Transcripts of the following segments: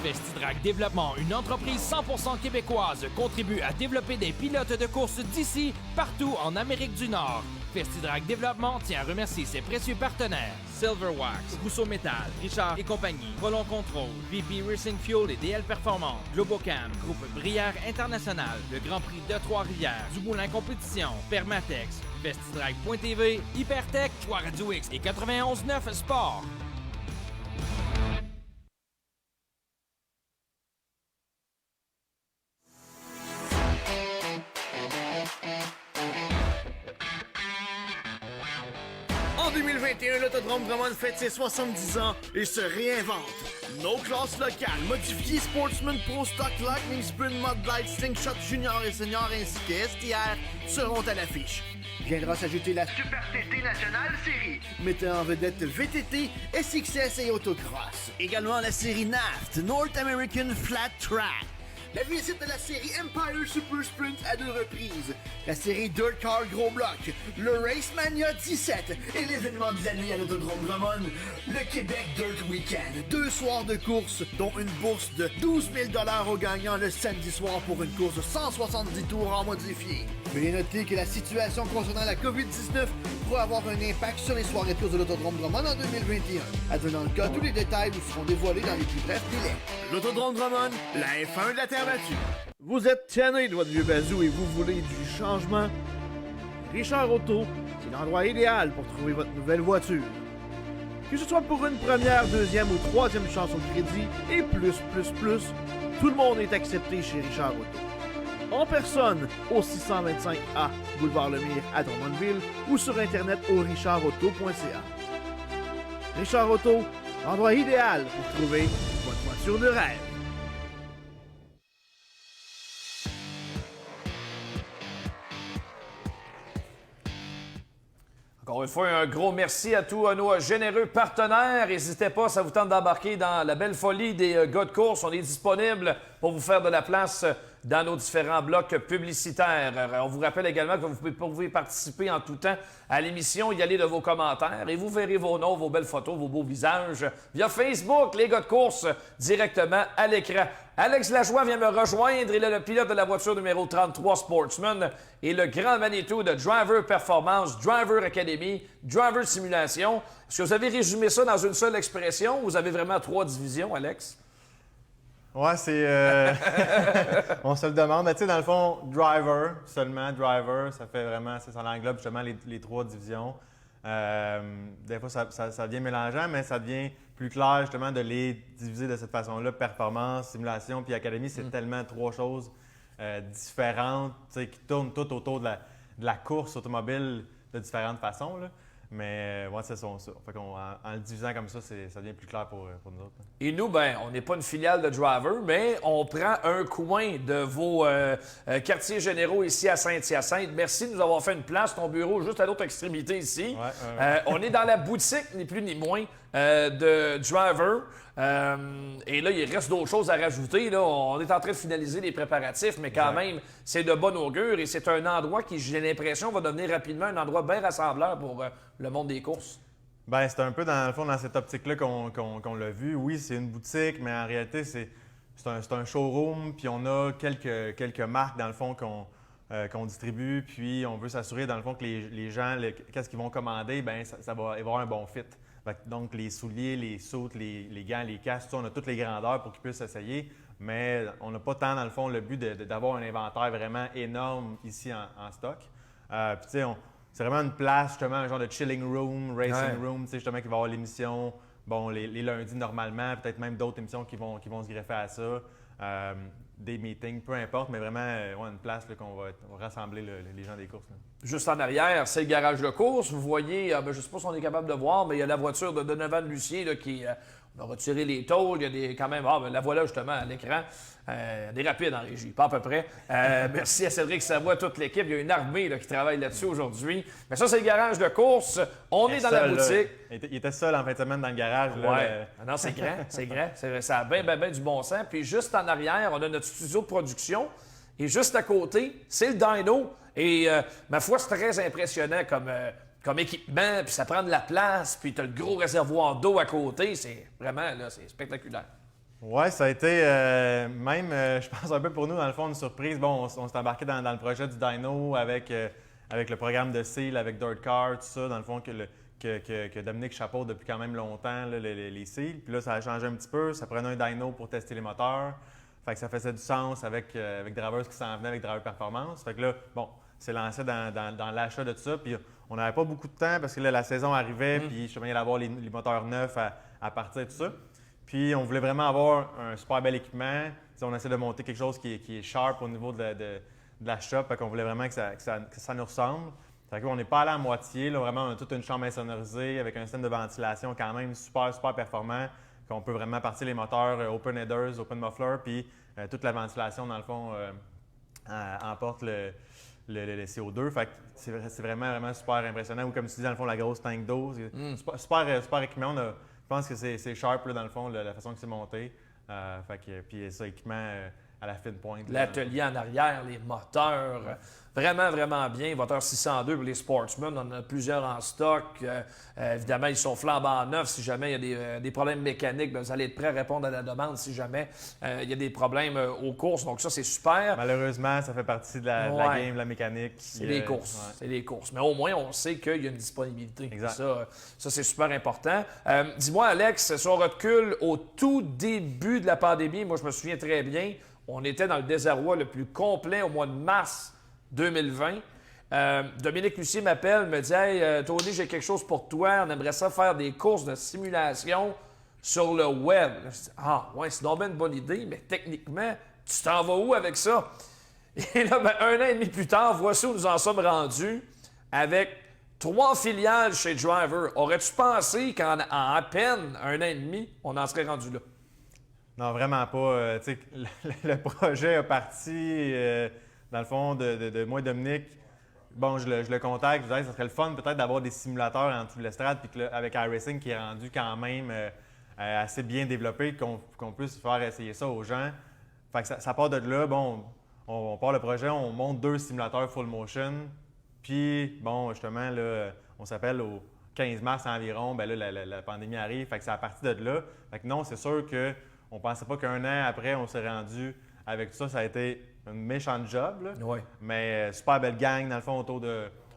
Vestidrag Développement, une entreprise 100% québécoise, contribue à développer des pilotes de course d'ici, partout en Amérique du Nord. Vestidrag Développement tient à remercier ses précieux partenaires. Silverwax, Rousseau Métal, Richard et compagnie, Volon Control, VP Racing Fuel et DL Performance, Globocam, Groupe Brière International, le Grand Prix de Trois-Rivières, Dumoulin Compétition, Permatex, Vestidrag.tv, Hypertech, Choix Radio X et 91.9 Sport. En 2021, l'Autodrome Drummond fête ses 70 ans et se réinvente. Nos classes locales, modifiées Sportsman Pro Stock, Lightning Sprint, Mud Light, Slingshot Junior et Senior ainsi que STR seront à l'affiche. Viendra s'ajouter la Super TT Nationale Série, mettant en vedette VTT, SXS et Autocross. Également la série NAFT, North American Flat Track. La visite de la série Empire Super Sprint à 2 reprises, la série Dirt Car Gros Bloc, le Race Mania 17 et l'événement de l'année à l'Autodrome Drummond, le Québec Dirt Weekend. 2 soirs de course, dont une bourse de 12 000 $ aux gagnants le samedi soir pour une course de 170 tours en modifié. Veuillez noter que la situation concernant la COVID-19 pourrait avoir un impact sur les soirées courses de l'Autodrome Drummond en 2021. Advenant le cas, tous les détails vous seront dévoilés dans les plus brefs délais. L'Autodrome Drummond, la F1 de la Terre battue. Vous êtes tanné de votre vieux bazou et vous voulez du changement? Richard Auto, c'est l'endroit idéal pour trouver votre nouvelle voiture. Que ce soit pour une première, deuxième ou troisième chance au crédit et plus, tout le monde est accepté chez Richard Auto. En personne au 625A Boulevard Lemire à Drummondville ou sur internet au richardauto.ca. Richard Auto, l'endroit idéal pour trouver votre voiture de rêve. Encore une fois, un gros merci à tous nos généreux partenaires. N'hésitez pas, ça vous tente d'embarquer dans la belle folie des gars de course. On est disponible pour vous faire de la place dans nos différents blocs publicitaires. On vous rappelle également que vous pouvez participer en tout temps à l'émission, y aller de vos commentaires et vous verrez vos noms, vos belles photos, vos beaux visages via Facebook, les gars de course, directement à l'écran. Alex Lajoie vient me rejoindre. Il est le pilote de la voiture numéro 33 Sportsman et le grand Manitou de Driver Performance, Driver Academy, Driver Simulation. Est-ce que vous avez résumé ça dans une seule expression ou vous avez vraiment 3 divisions, Alex? Ouais, c'est... on se le demande. Mais tu sais, dans le fond, driver, seulement driver, ça fait vraiment... Ça englobe justement les 3 divisions. Des fois, ça devient mélangeant, mais ça devient plus clair justement de les diviser de cette façon-là. Performance, simulation, puis académie, c'est tellement 3 choses différentes, tu sais, qui tournent tout autour de la course automobile de différentes façons, là. Mais ouais, c'est ça. Fait qu'en le divisant comme ça, ça devient plus clair pour nous autres. Et nous, ben, on n'est pas une filiale de Driver, mais on prend un coin de vos quartiers généraux ici à Saint-Hyacinthe. Merci de nous avoir fait une place, ton bureau juste à l'autre extrémité ici. Ouais. On est dans la boutique, ni plus ni moins, de Driver. Et là, il reste d'autres choses à rajouter. Là. On est en train de finaliser les préparatifs, mais quand même, c'est de bon augure et c'est un endroit qui, j'ai l'impression, va devenir rapidement un endroit bien rassembleur pour le monde des courses. Bien, c'est un peu dans le fond dans cette optique-là qu'on l'a vu. Oui, c'est une boutique, mais en réalité, c'est un showroom, puis on a quelques marques, dans le fond, qu'on distribue, puis on veut s'assurer, dans le fond, que les gens, qu'est-ce qu'ils vont commander, bien, ça va avoir un bon fit. Donc, les souliers, les sautes, les gants, les casques, on a toutes les grandeurs pour qu'ils puissent essayer, mais on n'a pas tant, dans le fond, le but d'avoir un inventaire vraiment énorme ici en stock. Puis, tu sais, c'est vraiment une place, justement, un genre de chilling room, racing room, tu sais, justement, qui va avoir l'émission, bon, les lundis normalement, peut-être même d'autres émissions qui vont se greffer à ça, des meetings, peu importe, mais vraiment une place là, qu'on va rassembler les gens des courses. Là. Juste en arrière, c'est le garage de course. Vous voyez, je ne sais pas si on est capable de voir, mais il y a la voiture de Donovan Lucier là, qui on a retiré les tôles. Il y a quand même, la voilà justement à l'écran. Des rapides en régie, pas à peu près. Merci à Cédric Savoie, toute l'équipe. Il y a une armée là, qui travaille là-dessus aujourd'hui. Mais ça, c'est le garage de course. On est dans la boutique. Il était seul en fin de semaine dans le garage. Là, ouais. Non, c'est grand, c'est grand. Ça a bien du bon sens. Puis juste en arrière, on a notre studio de production. Et juste à côté, c'est le dyno. Et ma foi, c'est très impressionnant comme équipement. Puis ça prend de la place. Puis tu as le gros réservoir d'eau à côté. C'est vraiment, là, c'est spectaculaire. Oui, ça a été je pense, un peu pour nous, dans le fond, une surprise. Bon, on s'est embarqué dans le projet du Dyno avec le programme de SEAL, avec Dirt Car, tout ça, dans le fond, que Dominique chapeaute depuis quand même longtemps, là, les SEAL. Puis là, ça a changé un petit peu. Ça prenait un dyno pour tester les moteurs. Fait que ça faisait du sens avec Drivers qui s'en venaient avec Driver Performance. Fait que là, bon, c'est lancé dans l'achat de tout ça. Puis on n'avait pas beaucoup de temps parce que là, la saison arrivait, puis justement, il y allait avoir les moteurs neufs à partir de tout ça. Puis on voulait vraiment avoir un super bel équipement. T'sais, on essaie de monter quelque chose qui est sharp au niveau de la shop. Fait qu'on voulait vraiment que ça nous ressemble. Fait qu'on n'est pas allé à moitié. Là, vraiment, on a toute une chambre insonorisée avec un système de ventilation quand même super, super performant. Qu'on peut vraiment partir les moteurs open headers, open muffler, puis toute la ventilation, dans le fond, emporte le CO2. Fait que c'est vraiment, vraiment super impressionnant. Ou comme tu dis, dans le fond, la grosse tank d'eau. Super équipement. Je pense que c'est sharp, là, dans le fond, la façon que c'est monté. Puis ça, équipement à la fine pointe. L'atelier en arrière, les moteurs, vraiment, vraiment bien. Moteur 602 pour les Sportsmen, on en a plusieurs en stock. Évidemment, ils sont flambant neufs. Si jamais il y a des problèmes mécaniques, bien, vous allez être prêt à répondre à la demande si jamais il y a des problèmes aux courses. Donc ça, c'est super. Malheureusement, ça fait partie de la game, de la mécanique. C'est les courses. C'est les courses. Mais au moins, on sait qu'il y a une disponibilité. Exact. Ça c'est super important. Dis-moi, Alex, si on recule au tout début de la pandémie, moi, je me souviens très bien, on était dans le désarroi le plus complet au mois de mars 2020. Dominique Lucier m'appelle, me dit « Hey, Tony, j'ai quelque chose pour toi. On aimerait ça faire des courses de simulation sur le web. » Je dis « Ah, ouais, c'est donc bien une bonne idée, mais techniquement, tu t'en vas où avec ça? » Et là, ben, 1 an et demi plus tard, voici où nous en sommes rendus avec 3 filiales chez Driver. Aurais-tu pensé qu'en à peine 1 an et demi, on en serait rendu là? Non, vraiment pas. Le projet a parti, dans le fond, de moi et Dominique. Bon, je le contacte, je disais, ça serait le fun peut-être d'avoir des simulateurs en dessous de l'estrade, puis avec iRacing qui est rendu quand même assez bien développé, qu'on puisse faire essayer ça aux gens. Fait que ça part de là. Bon, on part le projet, on monte 2 simulateurs full motion. Puis, bon, justement, là, on s'appelle au 15 mars environ, bien là, la pandémie arrive. Fait que c'est à partir de là. Fait que non, c'est sûr que on pensait pas qu'un an après, on s'est rendu avec tout ça. Ça a été un méchant job, là. Oui. Mais super belle gang, dans le fond,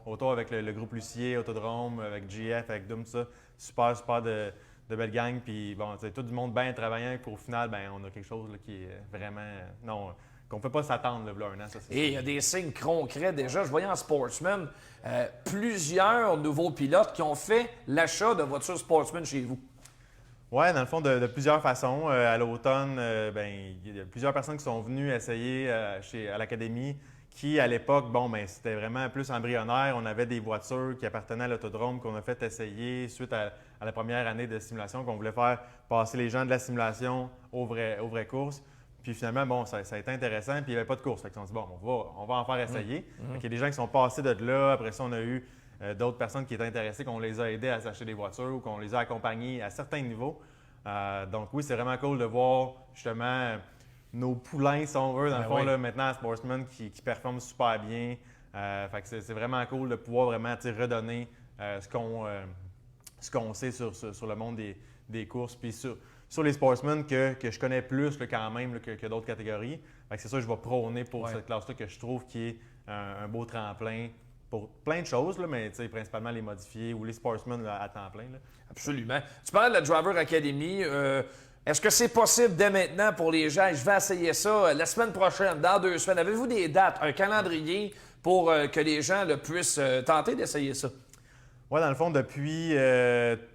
autour avec le groupe Lucier, Autodrome, avec GF, avec Doom, tout ça. Super de belle gang. Puis bon, c'est tout du monde bien travaillant. Puis au final, ben on a quelque chose là, qui est vraiment... non, qu'on ne peut pas s'attendre là, un an, ça, c'est Et il y a des signes concrets déjà. Je voyais en Sportsman plusieurs nouveaux pilotes qui ont fait l'achat de voitures Sportsman chez vous. Oui, dans le fond, de plusieurs façons. À l'automne, il y a plusieurs personnes qui sont venues essayer à l'Académie qui, à l'époque, c'était vraiment plus embryonnaire. On avait des voitures qui appartenaient à l'Autodrome qu'on a fait essayer suite à la première année de simulation, qu'on voulait faire passer les gens de la simulation aux vraies courses. Puis finalement, ça a été intéressant, puis il n'y avait pas de course. Fait qu'on s'est dit, bon, on va en faire essayer. Il y a des gens qui sont passés de là. Après ça, on a eu d'autres personnes qui étaient intéressées, qu'on les a aidés à s'acheter des voitures ou qu'on les a accompagnés à certains niveaux. Donc oui, c'est vraiment cool de voir justement nos poulains, si on veut, dans le fond, là, maintenant à Sportsman, qui performent super bien. Fait que c'est vraiment cool de pouvoir vraiment redonner ce qu'on sait sur le monde des courses. Puis sur les Sportsmen que je connais plus là, quand même là, que d'autres catégories. Fait que c'est ça que je vais prôner pour cette classe-là que je trouve qui est un beau tremplin pour plein de choses, là, mais principalement les modifiés ou les Sportsmen là, à temps plein. Là. Absolument. Tu parles de la Driver Academy. Est-ce que c'est possible dès maintenant pour les gens? Je vais essayer ça la semaine prochaine, dans 2 semaines. Avez-vous des dates, un calendrier pour que les gens puissent tenter d'essayer ça? Oui, dans le fond, depuis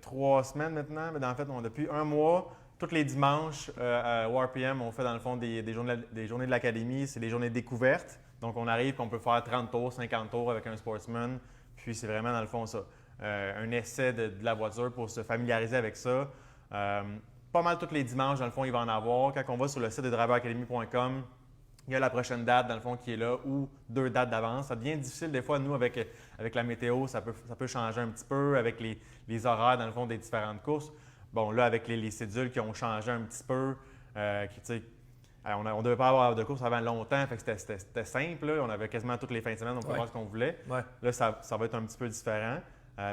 3 semaines maintenant, mais en fait, depuis 1 mois, tous les dimanches à WarPM, on fait dans le fond des journées de l'Académie. C'est des journées découvertes. Donc, on arrive et on peut faire 30 tours, 50 tours avec un Sportsman. Puis, c'est vraiment dans le fond ça. Un essai de la voiture pour se familiariser avec ça. Pas mal tous les dimanches, dans le fond, il va en avoir. Quand on va sur le site de driveracademy.com, il y a la prochaine date, dans le fond, qui est là, ou 2 dates d'avance. Ça devient difficile des fois, nous, avec la météo, ça peut changer un petit peu, avec les horaires, dans le fond, des différentes courses. Bon, là, avec les cédules qui ont changé un petit peu, on ne devait pas avoir de course avant longtemps, fait que c'était simple. Là. On avait quasiment toutes les fins de semaine, on pouvait voir ce qu'on voulait. Ouais. Là, ça va être un petit peu différent.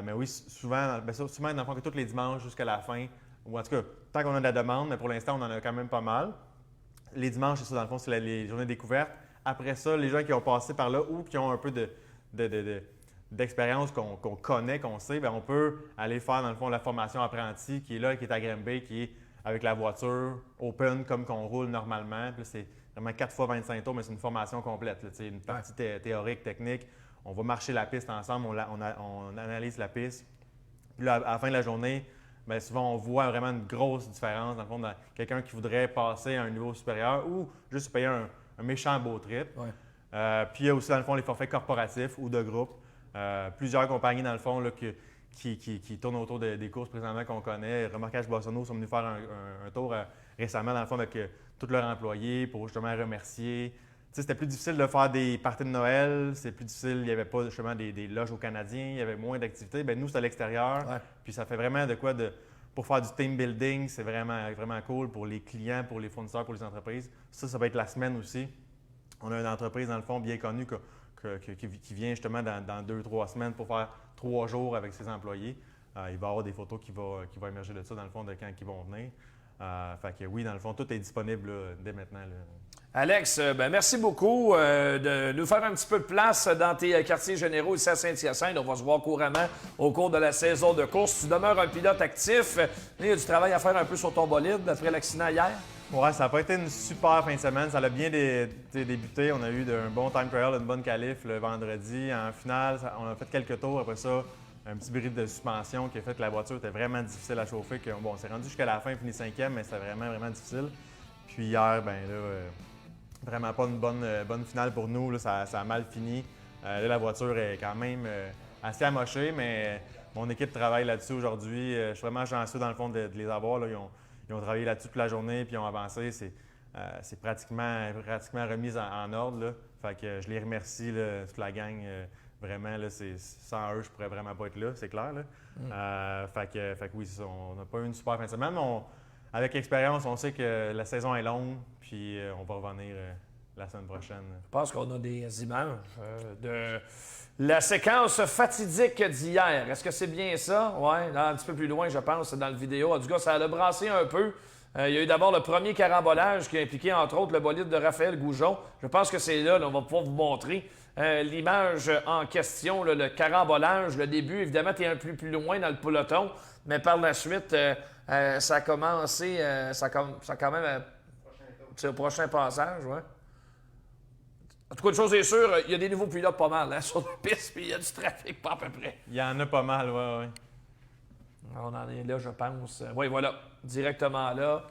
Mais oui, souvent, dans le fond, que tous les dimanches jusqu'à la fin, ou en tout cas, tant qu'on a de la demande, mais pour l'instant, on en a quand même pas mal. Les dimanches, c'est ça, dans le fond, c'est les journées découvertes. Après ça, les gens qui ont passé par là ou qui ont un peu d'expérience qu'on connaît, qu'on sait, bien, on peut aller faire, dans le fond, la formation apprenti qui est là, qui est à Granby, qui est avec la voiture open comme qu'on roule normalement. Puis là, c'est vraiment 4 fois 25 tours, mais c'est une formation complète. Là, une partie théorique, technique. On va marcher la piste ensemble, on analyse la piste. Puis là, à la fin de la journée, bien, souvent, on voit vraiment une grosse différence, dans le fond, dans quelqu'un qui voudrait passer à un niveau supérieur ou juste payer un méchant beau trip. Puis il y a aussi, dans le fond, les forfaits corporatifs ou de groupe. Plusieurs compagnies, dans le fond, là, qui tournent autour des courses présentement qu'on connaît. Remorquage Boissonneau sont venus faire un tour récemment, dans le fond, avec tous leurs employés pour justement remercier. C'était plus difficile de faire des parties de Noël, c'est plus difficile, il n'y avait pas justement des loges aux Canadiens, il y avait moins d'activités. Bien, nous, c'est à l'extérieur, puis ça fait vraiment de quoi pour faire du team building, c'est vraiment, vraiment cool pour les clients, pour les fournisseurs, pour les entreprises. Ça va être la semaine aussi. On a une entreprise, dans le fond, bien connue qui vient justement dans 2-3 semaines pour faire 3 jours avec ses employés. Il va y avoir des photos qui vont émerger de ça, dans le fond, de quand ils vont venir. Fait que oui, dans le fond, tout est disponible là, dès maintenant. Là. Alex, merci beaucoup de nous faire un petit peu de place dans tes quartiers généraux ici à Saint-Hyacinthe. On va se voir couramment au cours de la saison de course. Tu demeures un pilote actif. Il y a du travail à faire un peu sur ton bolide après l'accident hier. Oui, ça n'a pas été une super fin de semaine. Ça a bien débuté. On a eu un bon time trial, une bonne qualif le vendredi. En finale, on a fait quelques tours. Après ça, un petit bris de suspension qui a fait que la voiture était vraiment difficile à chauffer. On s'est rendu jusqu'à la fin, fini 5e, mais c'était vraiment, vraiment difficile. Puis hier, vraiment pas une bonne finale pour nous. Là, ça a mal fini. Là, la voiture est quand même assez amochée, mais mon équipe travaille là-dessus aujourd'hui. Je suis vraiment chanceux, dans le fond, de les avoir. Là. Ils ont travaillé là-dessus toute la journée, puis ils ont avancé. C'est pratiquement remis en ordre. Là. Fait que je les remercie, là, toute la gang. Vraiment, là, sans eux, je pourrais vraiment pas être là, c'est clair. Là. Fait que oui, on n'a pas eu une super fin de semaine, mais avec l'expérience, on sait que la saison est longue, puis on va revenir la semaine prochaine. Je pense qu'on a des images de la séquence fatidique d'hier. Est-ce que c'est bien ça? Oui, un petit peu plus loin, je pense, dans la vidéo. En tout cas, ça a brassé un peu. Il y a eu d'abord le premier carambolage qui a impliqué, entre autres, le bolide de Raphaël Goujon. Je pense que c'est là, on va pouvoir vous montrer l'image en question, là, le carambolage. Le début, évidemment, tu es un peu plus loin dans le peloton, mais par la suite, ça a commencé, ça a quand même... c'est au prochain passage, oui. En tout cas, une chose est sûre, il y a des nouveaux pilotes pas mal sur la piste, puis il y a du trafic pas à peu près. Il y en a pas mal, oui. On en est là, je pense. Oui, voilà, directement là.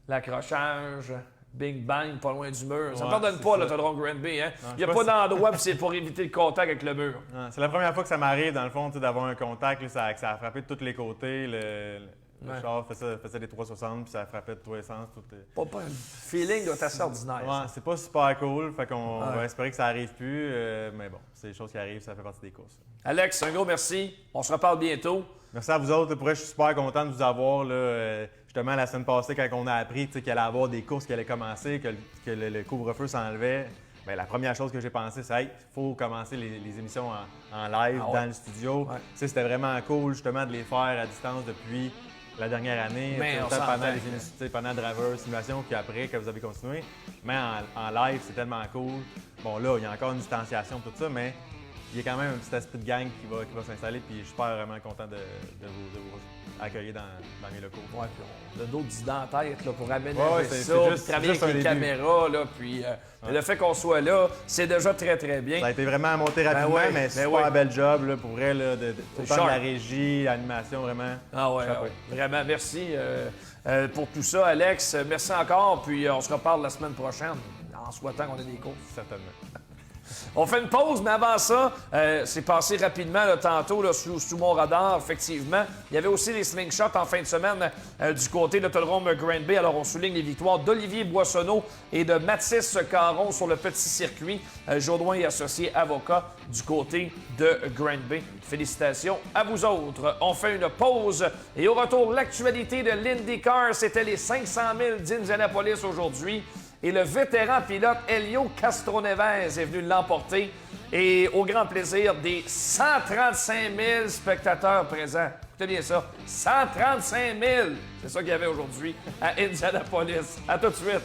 L'accrochage, bing bang, pas loin du mur. Ça ne pardonne pas l'autodrome Granby, hein? Il n'y a pas d'endroit, puis c'est pour éviter le contact avec le mur. C'est la première fois que ça m'arrive, dans le fond, d'avoir un contact. Là, ça a frappé de tous les côtés. Le char faisait des 360, puis ça frappait de tous les sens. Pas un feeling doit être assez ordinaire. Ouais, c'est pas super cool. Fait qu'on va espérer que ça n'arrive plus. Mais bon, c'est des choses qui arrivent, ça fait partie des courses. Alex, un gros merci. On se reparle bientôt. Merci à vous autres. Pour vrai, je suis super content de vous avoir. Là, justement, la semaine passée, quand on a appris qu'il allait y avoir des courses qui allaient commencer, que le couvre-feu s'enlevait, bien, la première chose que j'ai pensé, c'est il faut commencer les émissions en live dans le studio. Ouais. C'était vraiment cool, justement, de les faire à distance depuis la dernière année, pendant Driver Simulation, puis après, que vous avez continué. Mais en live, c'est tellement cool. Bon, là, il y a encore une distanciation, tout ça, mais il y a quand même un petit esprit de gang qui va s'installer, puis je suis super vraiment content de vous accueillir dans mes locaux. Oui, puis on a d'autres idées en tête là, pour aménager ça, travailler avec les caméras, là, puis le fait qu'on soit là, c'est déjà très, très bien. Ça a été vraiment monté rapidement, mais super bel job, là, pour vrai, là, autant de la régie, l'animation, vraiment. Ah ouais, vraiment, merci pour tout ça, Alex. Merci encore, puis on se reparle la semaine prochaine, en souhaitant qu'on ait des courses. Certainement. On fait une pause, mais avant ça, c'est passé rapidement là, tantôt là, sous mon radar, effectivement. Il y avait aussi les slingshots en fin de semaine du côté de l'autodrome Granby. Alors, on souligne les victoires d'Olivier Boissonneau et de Mathis Caron sur le petit circuit. Jourdouin et associé avocat du côté de Granby. Félicitations à vous autres. On fait une pause et au retour, l'actualité de l'IndyCar. C'était les 500 000 d'Indianapolis aujourd'hui. Et le vétéran pilote Helio Castroneves est venu l'emporter. Et au grand plaisir des 135 000 spectateurs présents. Écoutez bien ça, 135 000. C'est ça qu'il y avait aujourd'hui à Indianapolis. À tout de suite.